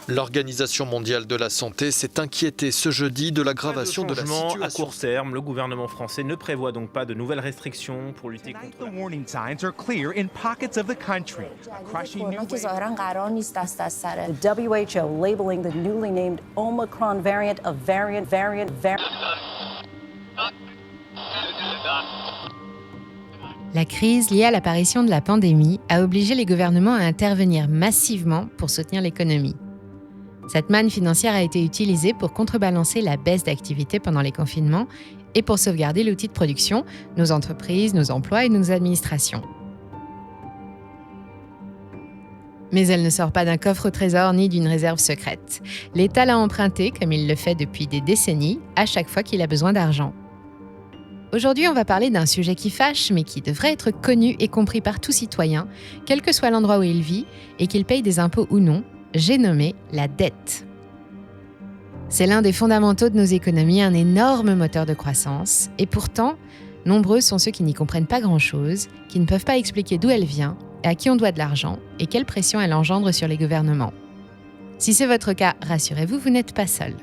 L'Organisation mondiale de la santé s'est inquiétée ce jeudi de l'aggravation de la situation. À court terme, le gouvernement français ne prévoit donc pas de nouvelles restrictions pour lutter contre The warning signs are clear in pockets of the country. A crushing new wave. The WHO labeling the newly named Omicron variant a variant. La crise liée à l'apparition de la pandémie a obligé les gouvernements à intervenir massivement pour soutenir l'économie. Cette manne financière a été utilisée pour contrebalancer la baisse d'activité pendant les confinements et pour sauvegarder l'outil de production, nos entreprises, nos emplois et nos administrations. Mais elle ne sort pas d'un coffre au trésor ni d'une réserve secrète. L'État l'a emprunté, comme il le fait depuis des décennies, à chaque fois qu'il a besoin d'argent. Aujourd'hui, on va parler d'un sujet qui fâche, mais qui devrait être connu et compris par tout citoyen, quel que soit l'endroit où il vit, et qu'il paye des impôts ou non. J'ai nommé la dette. C'est l'un des fondamentaux de nos économies, un énorme moteur de croissance, et pourtant, nombreux sont ceux qui n'y comprennent pas grand-chose, qui ne peuvent pas expliquer d'où elle vient, à qui on doit de l'argent, et quelle pression elle engendre sur les gouvernements. Si c'est votre cas, rassurez-vous, vous n'êtes pas seul.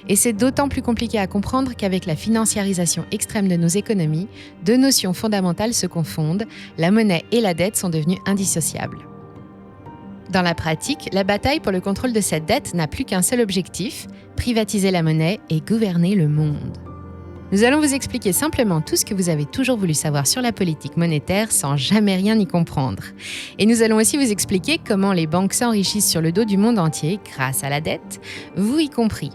Et c'est d'autant plus compliqué à comprendre qu'avec la financiarisation extrême de nos économies, deux notions fondamentales se confondent, la monnaie et la dette sont devenues indissociables. Dans la pratique, la bataille pour le contrôle de cette dette n'a plus qu'un seul objectif, privatiser la monnaie et gouverner le monde. Nous allons vous expliquer simplement tout ce que vous avez toujours voulu savoir sur la politique monétaire sans jamais rien y comprendre. Et nous allons aussi vous expliquer comment les banques s'enrichissent sur le dos du monde entier grâce à la dette, vous y compris.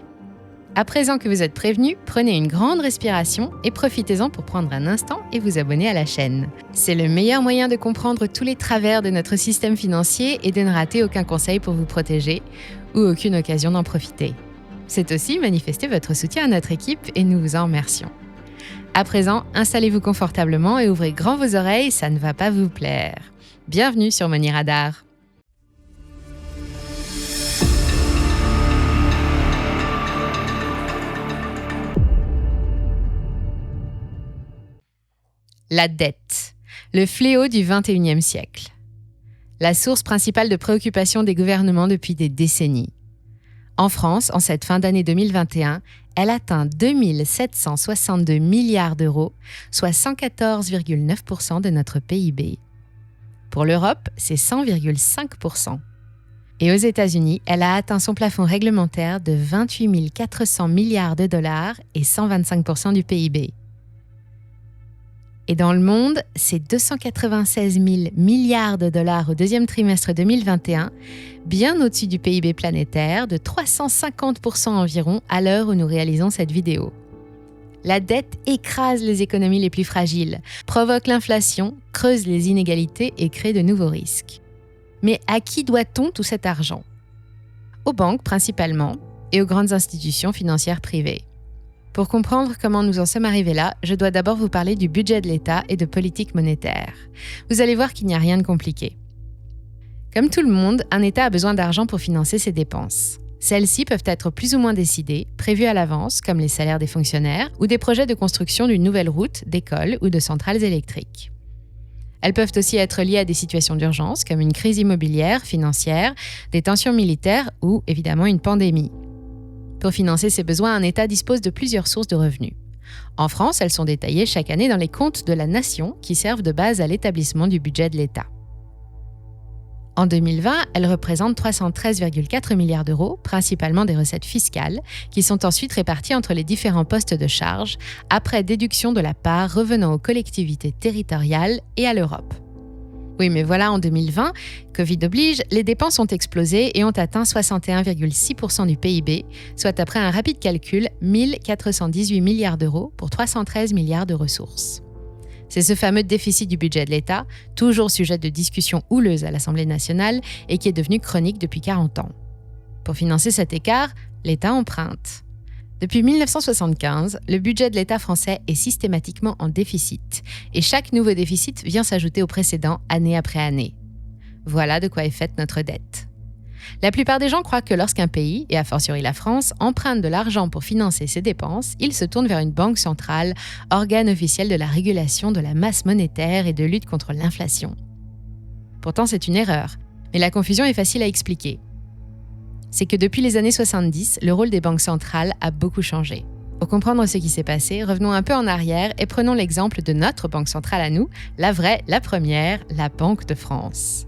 À présent que vous êtes prévenus, prenez une grande respiration et profitez-en pour prendre un instant et vous abonner à la chaîne. C'est le meilleur moyen de comprendre tous les travers de notre système financier et de ne rater aucun conseil pour vous protéger ou aucune occasion d'en profiter. C'est aussi manifester votre soutien à notre équipe et nous vous en remercions. À présent, installez-vous confortablement et ouvrez grand vos oreilles, ça ne va pas vous plaire. Bienvenue sur Money Radar. La dette, le fléau du XXIe siècle. La source principale de préoccupation des gouvernements depuis des décennies. En France, en cette fin d'année 2021, elle atteint 2 762 milliards d'euros, soit 114,9% de notre PIB. Pour l'Europe, c'est 100,5%. Et aux États-Unis, elle a atteint son plafond réglementaire de 28 400 milliards de dollars et 125% du PIB. Et dans le monde, c'est 296 000 milliards de dollars au deuxième trimestre 2021, bien au-dessus du PIB planétaire de 350% environ à l'heure où nous réalisons cette vidéo. La dette écrase les économies les plus fragiles, provoque l'inflation, creuse les inégalités et crée de nouveaux risques. Mais à qui doit-on tout cet argent ? Aux banques principalement et aux grandes institutions financières privées. Pour comprendre comment nous en sommes arrivés là, je dois d'abord vous parler du budget de l'État et de politique monétaire. Vous allez voir qu'il n'y a rien de compliqué. Comme tout le monde, un État a besoin d'argent pour financer ses dépenses. Celles-ci peuvent être plus ou moins décidées, prévues à l'avance, comme les salaires des fonctionnaires, ou des projets de construction d'une nouvelle route, d'école ou de centrales électriques. Elles peuvent aussi être liées à des situations d'urgence, comme une crise immobilière, financière, des tensions militaires ou, évidemment, une pandémie. Pour financer ses besoins, un État dispose de plusieurs sources de revenus. En France, elles sont détaillées chaque année dans les comptes de la nation qui servent de base à l'établissement du budget de l'État. En 2020, elles représentent 313,4 milliards d'euros, principalement des recettes fiscales, qui sont ensuite réparties entre les différents postes de charge, après déduction de la part revenant aux collectivités territoriales et à l'Europe. Oui, mais voilà, en 2020, Covid oblige, les dépenses ont explosé et ont atteint 61,6% du PIB, soit après un rapide calcul, 1 418 milliards d'euros pour 313 milliards de ressources. C'est ce fameux déficit du budget de l'État, toujours sujet de discussion houleuse à l'Assemblée nationale et qui est devenu chronique depuis 40 ans. Pour financer cet écart, l'État emprunte. Depuis 1975, le budget de l'État français est systématiquement en déficit et chaque nouveau déficit vient s'ajouter au précédent année après année. Voilà de quoi est faite notre dette. La plupart des gens croient que lorsqu'un pays, et a fortiori la France, emprunte de l'argent pour financer ses dépenses, il se tourne vers une banque centrale, organe officiel de la régulation de la masse monétaire et de lutte contre l'inflation. Pourtant, c'est une erreur. Mais la confusion est facile à expliquer. C'est que depuis les années 70, le rôle des banques centrales a beaucoup changé. Pour comprendre ce qui s'est passé, revenons un peu en arrière et prenons l'exemple de notre banque centrale à nous, la vraie, la première, la Banque de France.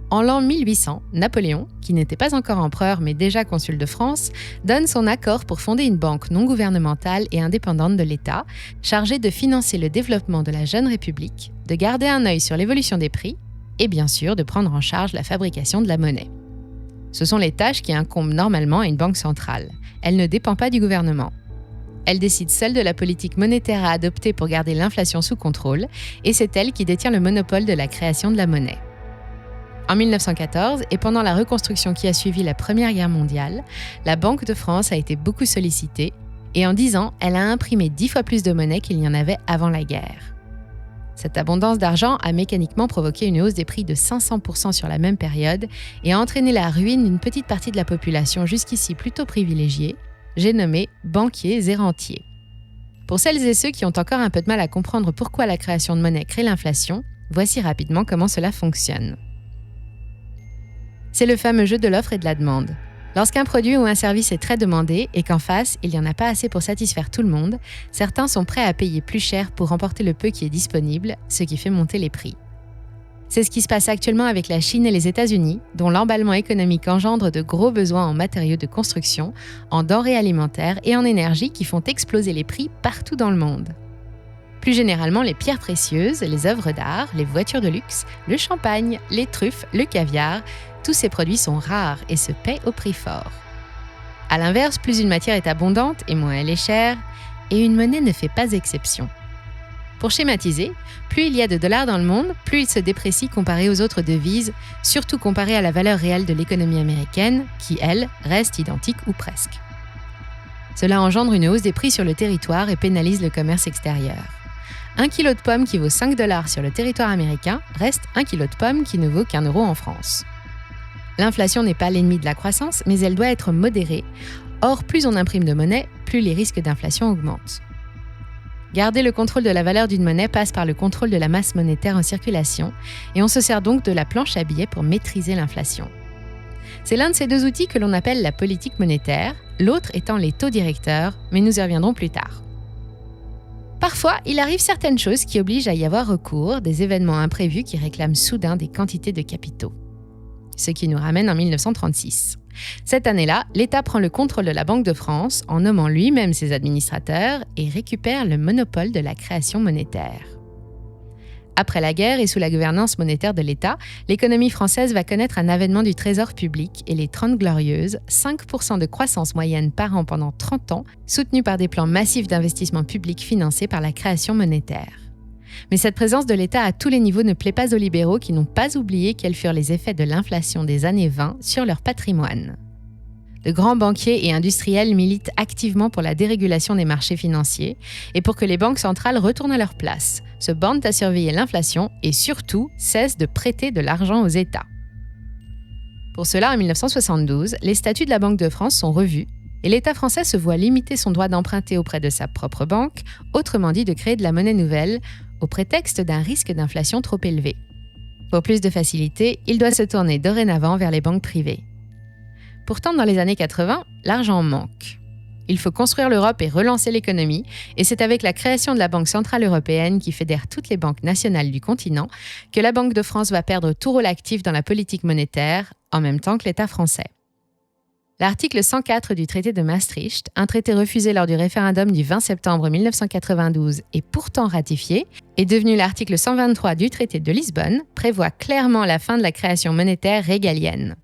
En l'an 1800, Napoléon, qui n'était pas encore empereur mais déjà consul de France, donne son accord pour fonder une banque non gouvernementale et indépendante de l'État, chargée de financer le développement de la jeune République, de garder un œil sur l'évolution des prix et bien sûr de prendre en charge la fabrication de la monnaie. Ce sont les tâches qui incombent normalement à une banque centrale. Elle ne dépend pas du gouvernement. Elle décide seule de la politique monétaire à adopter pour garder l'inflation sous contrôle et c'est elle qui détient le monopole de la création de la monnaie. En 1914, et pendant la reconstruction qui a suivi la Première Guerre mondiale, la Banque de France a été beaucoup sollicitée et en 10 ans, elle a imprimé 10 fois plus de monnaie qu'il n'y en avait avant la guerre. Cette abondance d'argent a mécaniquement provoqué une hausse des prix de 500% sur la même période et a entraîné la ruine d'une petite partie de la population jusqu'ici plutôt privilégiée, j'ai nommé banquiers et rentiers. Pour celles et ceux qui ont encore un peu de mal à comprendre pourquoi la création de monnaie crée l'inflation, voici rapidement comment cela fonctionne. C'est le fameux jeu de l'offre et de la demande. Lorsqu'un produit ou un service est très demandé et qu'en face, il n'y en a pas assez pour satisfaire tout le monde, certains sont prêts à payer plus cher pour remporter le peu qui est disponible, ce qui fait monter les prix. C'est ce qui se passe actuellement avec la Chine et les États-Unis, dont l'emballement économique engendre de gros besoins en matériaux de construction, en denrées alimentaires et en énergie qui font exploser les prix partout dans le monde. Plus généralement, les pierres précieuses, les œuvres d'art, les voitures de luxe, le champagne, les truffes, le caviar, tous ces produits sont rares et se paient au prix fort. A l'inverse, plus une matière est abondante et moins elle est chère, et une monnaie ne fait pas exception. Pour schématiser, plus il y a de dollars dans le monde, plus il se déprécie comparé aux autres devises, surtout comparé à la valeur réelle de l'économie américaine, qui, elle, reste identique ou presque. Cela engendre une hausse des prix sur le territoire et pénalise le commerce extérieur. 1 kilo de pommes qui vaut 5 $ sur le territoire américain reste 1 kilo de pommes qui ne vaut qu'1 € en France. L'inflation n'est pas l'ennemi de la croissance, mais elle doit être modérée. Or, plus on imprime de monnaie, plus les risques d'inflation augmentent. Garder le contrôle de la valeur d'une monnaie passe par le contrôle de la masse monétaire en circulation, et on se sert donc de la planche à billets pour maîtriser l'inflation. C'est l'un de ces deux outils que l'on appelle la politique monétaire, l'autre étant les taux directeurs, mais nous y reviendrons plus tard. Parfois, il arrive certaines choses qui obligent à y avoir recours, des événements imprévus qui réclament soudain des quantités de capitaux. Ce qui nous ramène en 1936. Cette année-là, l'État prend le contrôle de la Banque de France en nommant lui-même ses administrateurs et récupère le monopole de la création monétaire. Après la guerre et sous la gouvernance monétaire de l'État, l'économie française va connaître un avènement du trésor public et les 30 Glorieuses, 5% de croissance moyenne par an pendant 30 ans, soutenus par des plans massifs d'investissement public financés par la création monétaire. Mais cette présence de l'État à tous les niveaux ne plaît pas aux libéraux qui n'ont pas oublié quels furent les effets de l'inflation des années 20 sur leur patrimoine. De grands banquiers et industriels militent activement pour la dérégulation des marchés financiers et pour que les banques centrales retournent à leur place, se bornent à surveiller l'inflation et surtout cessent de prêter de l'argent aux États. Pour cela, en 1972, les statuts de la Banque de France sont revus et l'État français se voit limiter son droit d'emprunter auprès de sa propre banque, autrement dit de créer de la monnaie nouvelle, au prétexte d'un risque d'inflation trop élevé. Pour plus de facilité, il doit se tourner dorénavant vers les banques privées. Pourtant, dans les années 80, l'argent manque. Il faut construire l'Europe et relancer l'économie, et c'est avec la création de la Banque centrale européenne qui fédère toutes les banques nationales du continent que la Banque de France va perdre tout rôle actif dans la politique monétaire, en même temps que l'État français. L'article 104 du traité de Maastricht, un traité refusé lors du référendum du 20 septembre 1992 et pourtant ratifié, est devenu l'article 123 du traité de Lisbonne, prévoit clairement la fin de la création monétaire régalienne.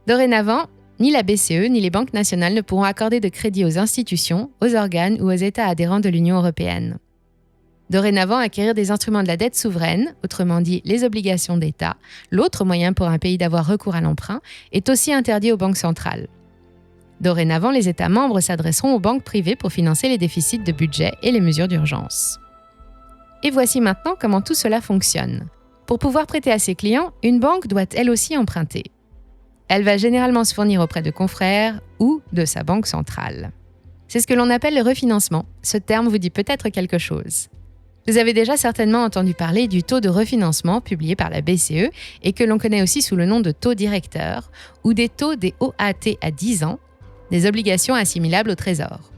Dorénavant, ni la BCE ni les banques nationales ne pourront accorder de crédit aux institutions, aux organes ou aux États adhérents de l'Union européenne. Dorénavant, acquérir des instruments de la dette souveraine, autrement dit les obligations d'État, l'autre moyen pour un pays d'avoir recours à l'emprunt, est aussi interdit aux banques centrales. Dorénavant, les États membres s'adresseront aux banques privées pour financer les déficits de budget et les mesures d'urgence. Et voici maintenant comment tout cela fonctionne. Pour pouvoir prêter à ses clients, une banque doit elle aussi emprunter. Elle va généralement se fournir auprès de confrères ou de sa banque centrale. C'est ce que l'on appelle le refinancement. Ce terme vous dit peut-être quelque chose. Vous avez déjà certainement entendu parler du taux de refinancement publié par la BCE et que l'on connaît aussi sous le nom de taux directeur ou des taux des OAT à 10 ans, des obligations assimilables au Trésor.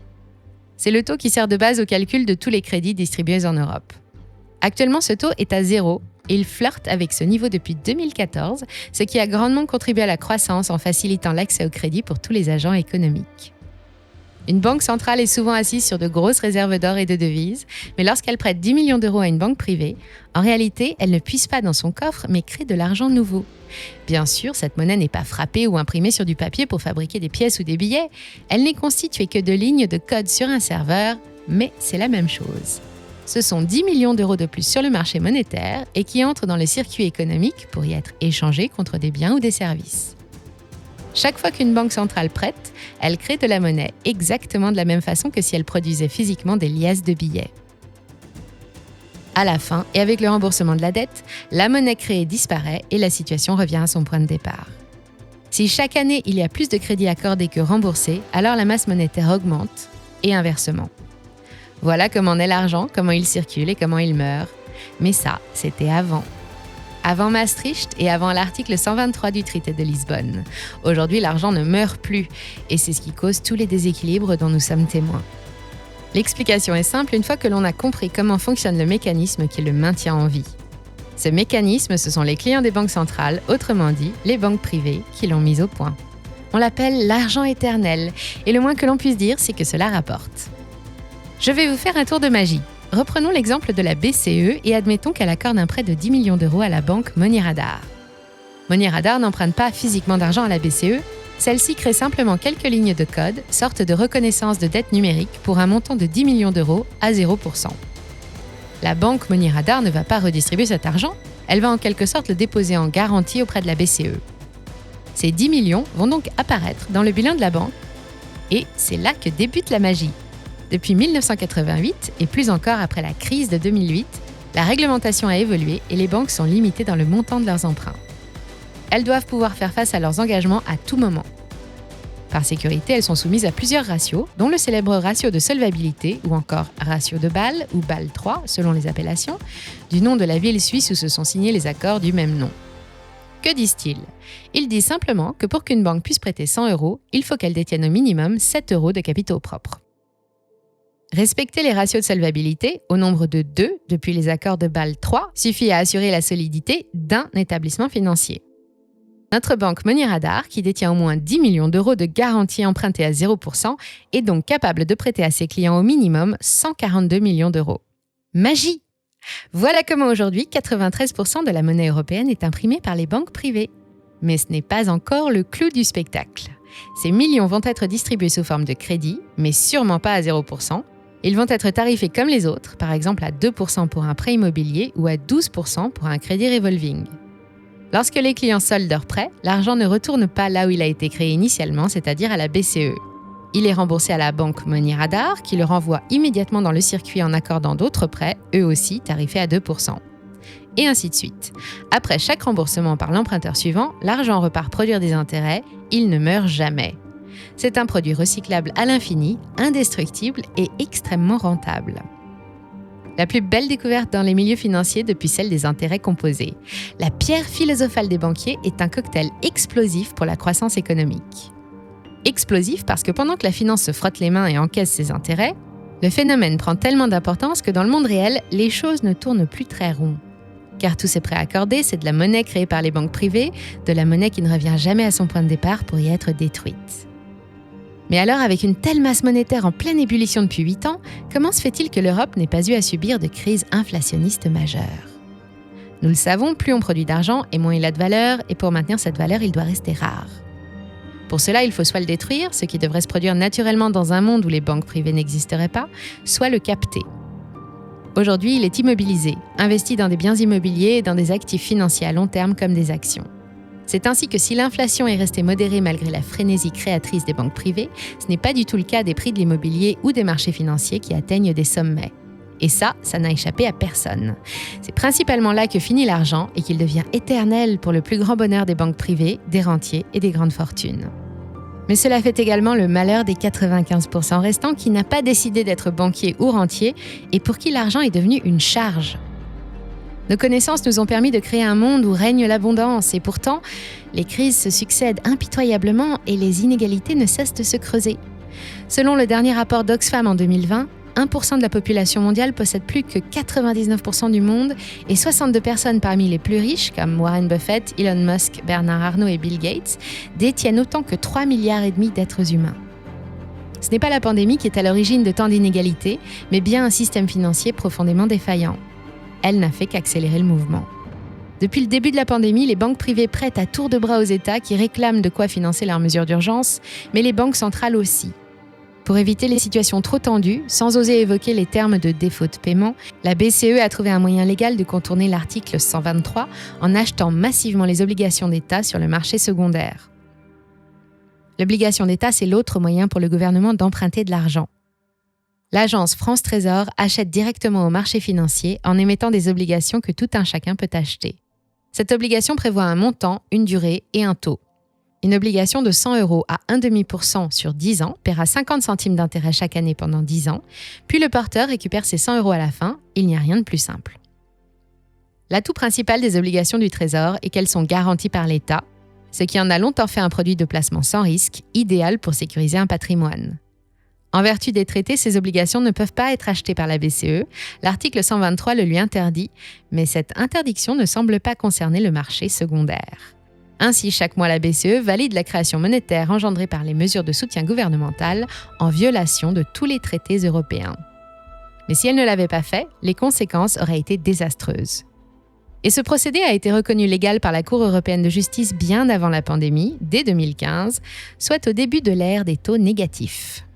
C'est le taux qui sert de base au calcul de tous les crédits distribués en Europe. Actuellement, ce taux est à 0 et il flirte avec ce niveau depuis 2014, ce qui a grandement contribué à la croissance en facilitant l'accès au crédit pour tous les agents économiques. Une banque centrale est souvent assise sur de grosses réserves d'or et de devises, mais lorsqu'elle prête 10 millions d'euros à une banque privée, en réalité, elle ne puise pas dans son coffre, mais crée de l'argent nouveau. Bien sûr, cette monnaie n'est pas frappée ou imprimée sur du papier pour fabriquer des pièces ou des billets, elle n'est constituée que de lignes de code sur un serveur, mais c'est la même chose. Ce sont 10 millions d'euros de plus sur le marché monétaire et qui entrent dans le circuit économique pour y être échangés contre des biens ou des services. Chaque fois qu'une banque centrale prête, elle crée de la monnaie exactement de la même façon que si elle produisait physiquement des liasses de billets. À la fin, et avec le remboursement de la dette, la monnaie créée disparaît et la situation revient à son point de départ. Si chaque année il y a plus de crédits accordés que remboursés, alors la masse monétaire augmente, et inversement. Voilà comment naît l'argent, comment il circule et comment il meurt. Mais ça, c'était avant. Avant Maastricht et avant l'article 123 du traité de Lisbonne. Aujourd'hui, l'argent ne meurt plus et c'est ce qui cause tous les déséquilibres dont nous sommes témoins. L'explication est simple une fois que l'on a compris comment fonctionne le mécanisme qui le maintient en vie. Ce mécanisme, ce sont les clients des banques centrales, autrement dit, les banques privées qui l'ont mis au point. On l'appelle l'argent éternel et le moins que l'on puisse dire, c'est que cela rapporte. Je vais vous faire un tour de magie. Reprenons l'exemple de la BCE et admettons qu'elle accorde un prêt de 10 millions d'euros à la banque Money Radar. Money Radar n'emprunte pas physiquement d'argent à la BCE, celle-ci crée simplement quelques lignes de code, sorte de reconnaissance de dette numérique pour un montant de 10 millions d'euros à 0%. La banque Money Radar ne va pas redistribuer cet argent, elle va en quelque sorte le déposer en garantie auprès de la BCE. Ces 10 millions vont donc apparaître dans le bilan de la banque et c'est là que débute la magie. Depuis 1988, et plus encore après la crise de 2008, la réglementation a évolué et les banques sont limitées dans le montant de leurs emprunts. Elles doivent pouvoir faire face à leurs engagements à tout moment. Par sécurité, elles sont soumises à plusieurs ratios, dont le célèbre ratio de solvabilité ou encore ratio de Bâle ou Bâle 3, selon les appellations, du nom de la ville suisse où se sont signés les accords du même nom. Que disent-ils ? Ils disent simplement que pour qu'une banque puisse prêter 100 €, il faut qu'elle détienne au minimum 7 € de capitaux propres. Respecter les ratios de solvabilité, au nombre de 2 depuis les accords de Bâle 3, suffit à assurer la solidité d'un établissement financier. Notre banque Money Radar, qui détient au moins 10 millions d'euros de garanties empruntées à 0%, est donc capable de prêter à ses clients au minimum 142 millions d'euros. Magie ! Voilà comment aujourd'hui 93% de la monnaie européenne est imprimée par les banques privées. Mais ce n'est pas encore le clou du spectacle. Ces millions vont être distribués sous forme de crédit, mais sûrement pas à 0%. Ils vont être tarifés comme les autres, par exemple à 2% pour un prêt immobilier ou à 12% pour un crédit revolving. Lorsque les clients soldent leur prêt, l'argent ne retourne pas là où il a été créé initialement, c'est-à-dire à la BCE. Il est remboursé à la banque Money Radar, qui le renvoie immédiatement dans le circuit en accordant d'autres prêts, eux aussi tarifés à 2%. Et ainsi de suite. Après chaque remboursement par l'emprunteur suivant, l'argent repart produire des intérêts, il ne meurt jamais. C'est un produit recyclable à l'infini, indestructible et extrêmement rentable. La plus belle découverte dans les milieux financiers depuis celle des intérêts composés. La pierre philosophale des banquiers est un cocktail explosif pour la croissance économique. Explosif parce que pendant que la finance se frotte les mains et encaisse ses intérêts, le phénomène prend tellement d'importance que dans le monde réel, les choses ne tournent plus très rond. Car tous ces prêts accordés, c'est de la monnaie créée par les banques privées, de la monnaie qui ne revient jamais à son point de départ pour y être détruite. Mais alors, avec une telle masse monétaire en pleine ébullition depuis 8 ans, comment se fait-il que l'Europe n'ait pas eu à subir de crise inflationniste majeure ? Nous le savons, plus on produit d'argent et moins il a de valeur, et pour maintenir cette valeur, il doit rester rare. Pour cela, il faut soit le détruire, ce qui devrait se produire naturellement dans un monde où les banques privées n'existeraient pas, soit le capter. Aujourd'hui, il est immobilisé, investi dans des biens immobiliers et dans des actifs financiers à long terme comme des actions. C'est ainsi que si l'inflation est restée modérée malgré la frénésie créatrice des banques privées, ce n'est pas du tout le cas des prix de l'immobilier ou des marchés financiers qui atteignent des sommets. Et ça n'a échappé à personne. C'est principalement là que finit l'argent et qu'il devient éternel pour le plus grand bonheur des banques privées, des rentiers et des grandes fortunes. Mais cela fait également le malheur des 95% restants qui n'a pas décidé d'être banquier ou rentier et pour qui l'argent est devenu une charge. Nos connaissances nous ont permis de créer un monde où règne l'abondance et pourtant, les crises se succèdent impitoyablement et les inégalités ne cessent de se creuser. Selon le dernier rapport d'Oxfam en 2020, 1% de la population mondiale possède plus que 99% du monde et 62 personnes parmi les plus riches, comme Warren Buffett, Elon Musk, Bernard Arnault et Bill Gates, détiennent autant que 3,5 milliards d'êtres humains. Ce n'est pas la pandémie qui est à l'origine de tant d'inégalités, mais bien un système financier profondément défaillant. Elle n'a fait qu'accélérer le mouvement. Depuis le début de la pandémie, les banques privées prêtent à tour de bras aux États qui réclament de quoi financer leurs mesures d'urgence, mais les banques centrales aussi. Pour éviter les situations trop tendues, sans oser évoquer les termes de défaut de paiement, la BCE a trouvé un moyen légal de contourner l'article 123 en achetant massivement les obligations d'État sur le marché secondaire. L'obligation d'État, c'est l'autre moyen pour le gouvernement d'emprunter de l'argent. L'agence France Trésor achète directement au marché financier en émettant des obligations que tout un chacun peut acheter. Cette obligation prévoit un montant, une durée et un taux. Une obligation de 100 € à 1,5% sur 10 ans paiera 50 centimes d'intérêt chaque année pendant 10 ans, puis le porteur récupère ses 100 € à la fin, il n'y a rien de plus simple. L'atout principal des obligations du Trésor est qu'elles sont garanties par l'État, ce qui en a longtemps fait un produit de placement sans risque, idéal pour sécuriser un patrimoine. En vertu des traités, ces obligations ne peuvent pas être achetées par la BCE, l'article 123 le lui interdit, mais cette interdiction ne semble pas concerner le marché secondaire. Ainsi, chaque mois, la BCE valide la création monétaire engendrée par les mesures de soutien gouvernemental en violation de tous les traités européens. Mais si elle ne l'avait pas fait, les conséquences auraient été désastreuses. Et ce procédé a été reconnu légal par la Cour européenne de justice bien avant la pandémie, dès 2015, soit au début de l'ère des taux négatifs.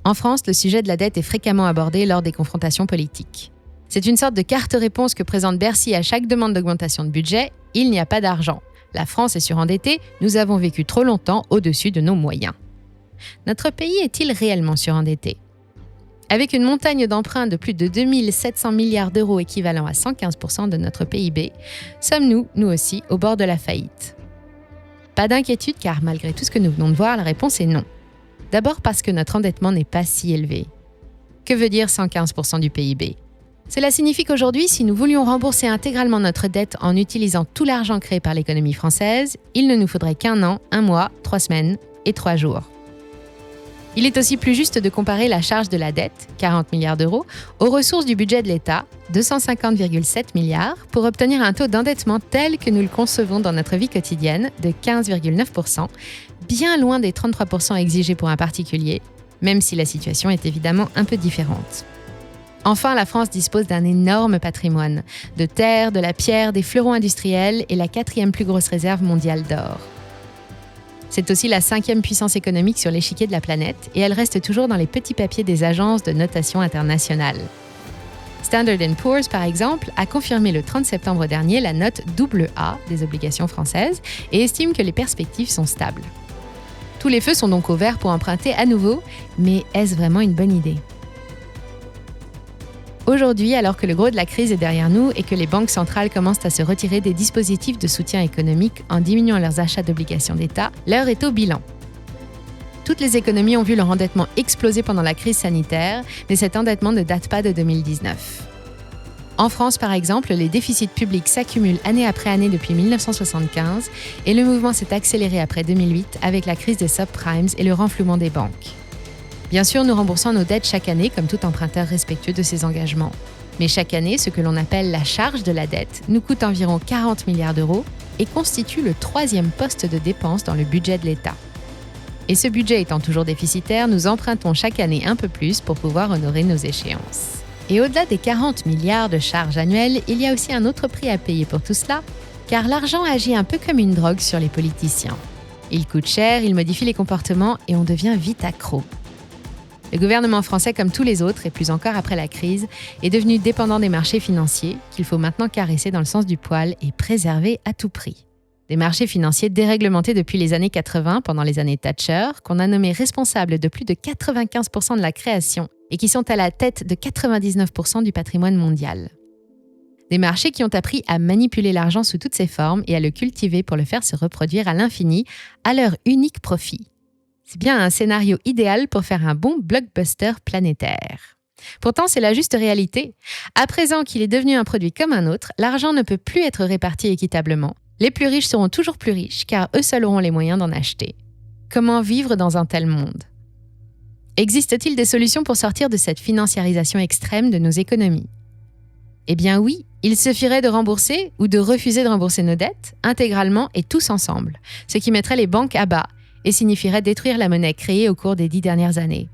En France, le sujet de la dette est fréquemment abordé lors des confrontations politiques. C'est une sorte de carte-réponse que présente Bercy à chaque demande d'augmentation de budget. Il n'y a pas d'argent. La France est surendettée. Nous avons vécu trop longtemps au-dessus de nos moyens. Notre pays est-il réellement surendetté ? Avec une montagne d'emprunts de plus de 2 700 milliards d'euros équivalent à 115% de notre PIB, sommes-nous, nous aussi, au bord de la faillite ? Pas d'inquiétude car malgré tout ce que nous venons de voir, la réponse est non. D'abord parce que notre endettement n'est pas si élevé. Que veut dire 115% du PIB ? Cela signifie qu'aujourd'hui, si nous voulions rembourser intégralement notre dette en utilisant tout l'argent créé par l'économie française, il ne nous faudrait qu'1 an, 1 mois, 3 semaines et 3 jours. Il est aussi plus juste de comparer la charge de la dette, 40 milliards d'euros, aux ressources du budget de l'État, 250,7 milliards, pour obtenir un taux d'endettement tel que nous le concevons dans notre vie quotidienne de 15,9%, bien loin des 33% exigés pour un particulier, même si la situation est évidemment un peu différente. Enfin, la France dispose d'un énorme patrimoine, de terres, de la pierre, des fleurons industriels et la 4e plus grosse réserve mondiale d'or. C'est aussi la 5e puissance économique sur l'échiquier de la planète et elle reste toujours dans les petits papiers des agences de notation internationale. Standard & Poor's, par exemple, a confirmé le 30 septembre dernier la note AA des obligations françaises et estime que les perspectives sont stables. Tous les feux sont donc au vert pour emprunter à nouveau, mais est-ce vraiment une bonne idée ? Aujourd'hui, alors que le gros de la crise est derrière nous et que les banques centrales commencent à se retirer des dispositifs de soutien économique en diminuant leurs achats d'obligations d'État, l'heure est au bilan. Toutes les économies ont vu leur endettement exploser pendant la crise sanitaire, mais cet endettement ne date pas de 2019. En France, par exemple, les déficits publics s'accumulent année après année depuis 1975 et le mouvement s'est accéléré après 2008 avec la crise des subprimes et le renflouement des banques. Bien sûr, nous remboursons nos dettes chaque année comme tout emprunteur respectueux de ses engagements. Mais chaque année, ce que l'on appelle la charge de la dette nous coûte environ 40 milliards d'euros et constitue le 3e poste de dépense dans le budget de l'État. Et ce budget étant toujours déficitaire, nous empruntons chaque année un peu plus pour pouvoir honorer nos échéances. Et au-delà des 40 milliards de charges annuelles, il y a aussi un autre prix à payer pour tout cela, car l'argent agit un peu comme une drogue sur les politiciens. Il coûte cher, il modifie les comportements et on devient vite accro. Le gouvernement français, comme tous les autres, et plus encore après la crise, est devenu dépendant des marchés financiers qu'il faut maintenant caresser dans le sens du poil et préserver à tout prix. Des marchés financiers déréglementés depuis les années 80, pendant les années Thatcher, qu'on a nommés responsables de plus de 95% de la création et qui sont à la tête de 99% du patrimoine mondial. Des marchés qui ont appris à manipuler l'argent sous toutes ses formes et à le cultiver pour le faire se reproduire à l'infini, à leur unique profit. C'est bien un scénario idéal pour faire un bon blockbuster planétaire. Pourtant, c'est la juste réalité. À présent qu'il est devenu un produit comme un autre, l'argent ne peut plus être réparti équitablement. Les plus riches seront toujours plus riches, car eux seuls auront les moyens d'en acheter. Comment vivre dans un tel monde ? Existe-t-il des solutions pour sortir de cette financiarisation extrême de nos économies ? Eh bien oui, il suffirait de rembourser ou de refuser de rembourser nos dettes, intégralement et tous ensemble, ce qui mettrait les banques à bas et signifierait détruire la monnaie créée au cours des 10 dernières années.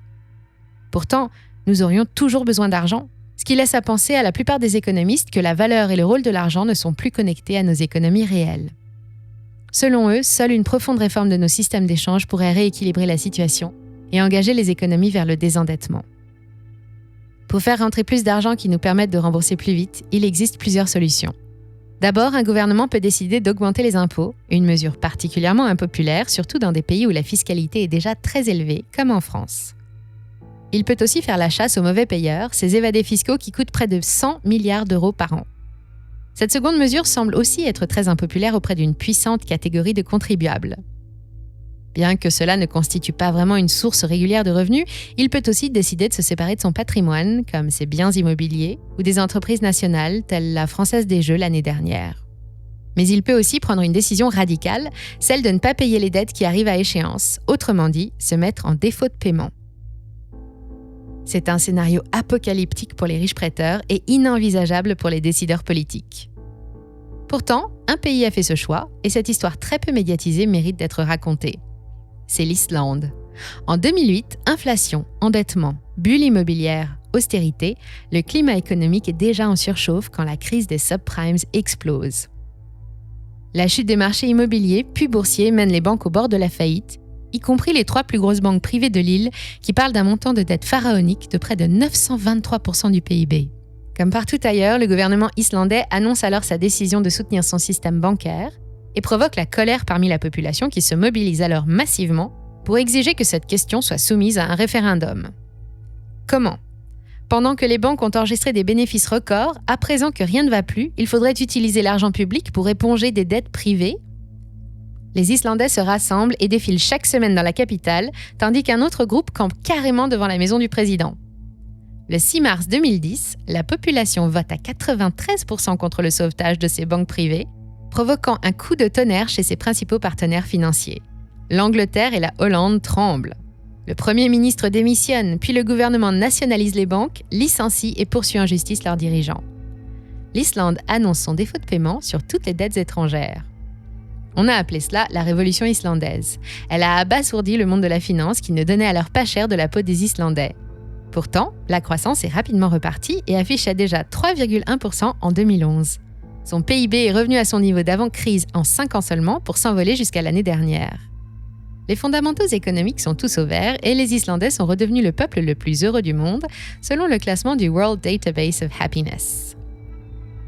Pourtant, nous aurions toujours besoin d'argent, ce qui laisse à penser à la plupart des économistes que la valeur et le rôle de l'argent ne sont plus connectés à nos économies réelles. Selon eux, seule une profonde réforme de nos systèmes d'échange pourrait rééquilibrer la situation et engager les économies vers le désendettement. Pour faire rentrer plus d'argent qui nous permette de rembourser plus vite, il existe plusieurs solutions. D'abord, un gouvernement peut décider d'augmenter les impôts, une mesure particulièrement impopulaire, surtout dans des pays où la fiscalité est déjà très élevée, comme en France. Il peut aussi faire la chasse aux mauvais payeurs, ces évadés fiscaux qui coûtent près de 100 milliards d'euros par an. Cette seconde mesure semble aussi être très impopulaire auprès d'une puissante catégorie de contribuables. Bien que cela ne constitue pas vraiment une source régulière de revenus, il peut aussi décider de se séparer de son patrimoine, comme ses biens immobiliers, ou des entreprises nationales, telles la Française des Jeux l'année dernière. Mais il peut aussi prendre une décision radicale, celle de ne pas payer les dettes qui arrivent à échéance, autrement dit, se mettre en défaut de paiement. C'est un scénario apocalyptique pour les riches prêteurs et inenvisageable pour les décideurs politiques. Pourtant, un pays a fait ce choix, et cette histoire très peu médiatisée mérite d'être racontée. C'est l'Islande. En 2008, inflation, endettement, bulle immobilière, austérité, le climat économique est déjà en surchauffe quand la crise des subprimes explose. La chute des marchés immobiliers puis boursiers mène les banques au bord de la faillite, y compris les 3 plus grosses banques privées de l'île qui parlent d'un montant de dette pharaonique de près de 923% du PIB. Comme partout ailleurs, le gouvernement islandais annonce alors sa décision de soutenir son système bancaire et provoque la colère parmi la population qui se mobilise alors massivement pour exiger que cette question soit soumise à un référendum. Comment ? Pendant que les banques ont enregistré des bénéfices records, à présent que rien ne va plus, il faudrait utiliser l'argent public pour éponger des dettes privées. Les Islandais se rassemblent et défilent chaque semaine dans la capitale, tandis qu'un autre groupe campe carrément devant la maison du président. Le 6 mars 2010, la population vote à 93% contre le sauvetage de ces banques privées, provoquant un coup de tonnerre chez ses principaux partenaires financiers. L'Angleterre et la Hollande tremblent. Le Premier ministre démissionne, puis le gouvernement nationalise les banques, licencie et poursuit en justice leurs dirigeants. L'Islande annonce son défaut de paiement sur toutes les dettes étrangères. On a appelé cela la Révolution islandaise. Elle a abasourdi le monde de la finance qui ne donnait alors pas cher de la peau des Islandais. Pourtant, la croissance est rapidement repartie et affichait déjà 3,1% en 2011. Son PIB est revenu à son niveau d'avant-crise en 5 ans seulement pour s'envoler jusqu'à l'année dernière. Les fondamentaux économiques sont tous au vert et les Islandais sont redevenus le peuple le plus heureux du monde, selon le classement du World Database of Happiness.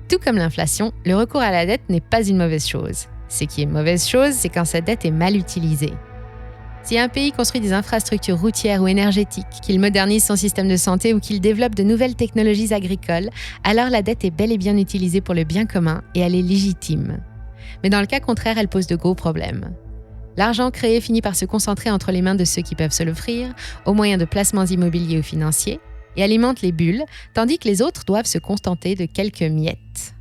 Tout comme l'inflation, le recours à la dette n'est pas une mauvaise chose. Ce qui est mauvaise chose, c'est quand cette dette est mal utilisée. Si un pays construit des infrastructures routières ou énergétiques, qu'il modernise son système de santé ou qu'il développe de nouvelles technologies agricoles, alors la dette est bel et bien utilisée pour le bien commun et elle est légitime. Mais dans le cas contraire, elle pose de gros problèmes. L'argent créé finit par se concentrer entre les mains de ceux qui peuvent se l'offrir, au moyen de placements immobiliers ou financiers, et alimente les bulles, tandis que les autres doivent se contenter de quelques miettes.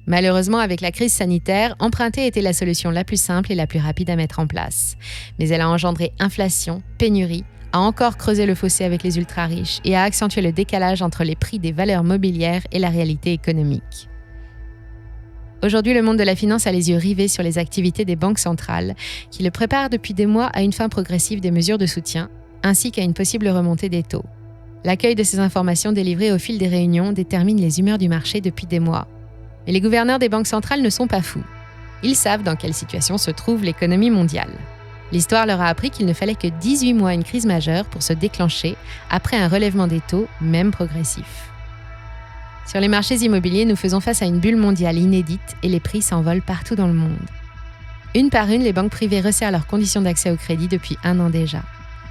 Malheureusement, avec la crise sanitaire, emprunter était la solution la plus simple et la plus rapide à mettre en place. Mais elle a engendré inflation, pénurie, a encore creusé le fossé avec les ultra-riches et a accentué le décalage entre les prix des valeurs mobilières et la réalité économique. Aujourd'hui, le monde de la finance a les yeux rivés sur les activités des banques centrales, qui le préparent depuis des mois à une fin progressive des mesures de soutien, ainsi qu'à une possible remontée des taux. L'accueil de ces informations délivrées au fil des réunions détermine les humeurs du marché depuis des mois. Et les gouverneurs des banques centrales ne sont pas fous. Ils savent dans quelle situation se trouve l'économie mondiale. L'histoire leur a appris qu'il ne fallait que 18 mois à une crise majeure pour se déclencher après un relèvement des taux, même progressif. Sur les marchés immobiliers, nous faisons face à une bulle mondiale inédite et les prix s'envolent partout dans le monde. Une par une, les banques privées resserrent leurs conditions d'accès au crédit depuis 1 an déjà.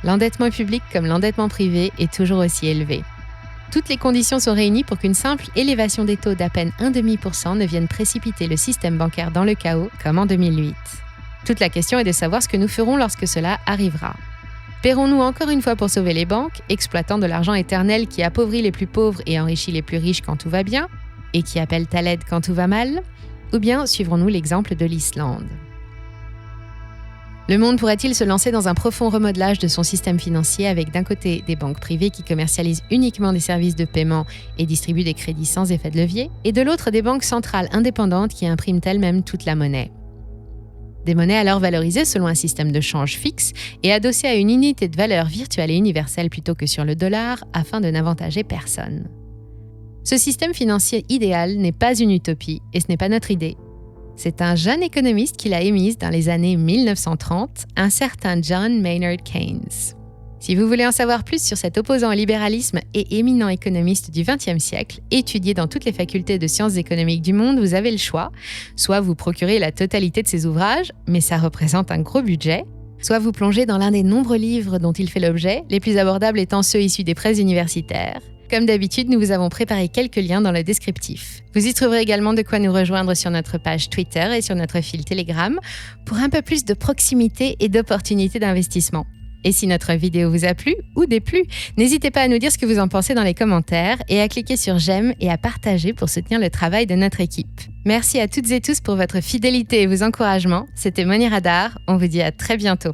L'endettement public comme l'endettement privé est toujours aussi élevé. Toutes les conditions sont réunies pour qu'une simple élévation des taux d'à peine 0,5% ne vienne précipiter le système bancaire dans le chaos, comme en 2008. Toute la question est de savoir ce que nous ferons lorsque cela arrivera. Paierons-nous encore une fois pour sauver les banques, exploitant de l'argent éternel qui appauvrit les plus pauvres et enrichit les plus riches quand tout va bien, et qui appelle à l'aide quand tout va mal? Ou bien suivrons-nous l'exemple de l'Islande? Le monde pourrait-il se lancer dans un profond remodelage de son système financier avec d'un côté des banques privées qui commercialisent uniquement des services de paiement et distribuent des crédits sans effet de levier, et de l'autre des banques centrales indépendantes qui impriment elles-mêmes toute la monnaie? Des monnaies alors valorisées selon un système de change fixe et adossées à une unité de valeur virtuelle et universelle plutôt que sur le dollar afin de n'avantager personne. Ce système financier idéal n'est pas une utopie et ce n'est pas notre idée. C'est un jeune économiste qui l'a émise dans les années 1930, un certain John Maynard Keynes. Si vous voulez en savoir plus sur cet opposant au libéralisme et éminent économiste du XXe siècle, étudié dans toutes les facultés de sciences économiques du monde, vous avez le choix. Soit vous procurez la totalité de ses ouvrages, mais ça représente un gros budget, soit vous plongez dans l'un des nombreux livres dont il fait l'objet, les plus abordables étant ceux issus des presses universitaires. Comme d'habitude, nous vous avons préparé quelques liens dans le descriptif. Vous y trouverez également de quoi nous rejoindre sur notre page Twitter et sur notre fil Telegram pour un peu plus de proximité et d'opportunités d'investissement. Et si notre vidéo vous a plu ou déplu, n'hésitez pas à nous dire ce que vous en pensez dans les commentaires et à cliquer sur j'aime et à partager pour soutenir le travail de notre équipe. Merci à toutes et tous pour votre fidélité et vos encouragements. C'était Money Radar. On vous dit à très bientôt.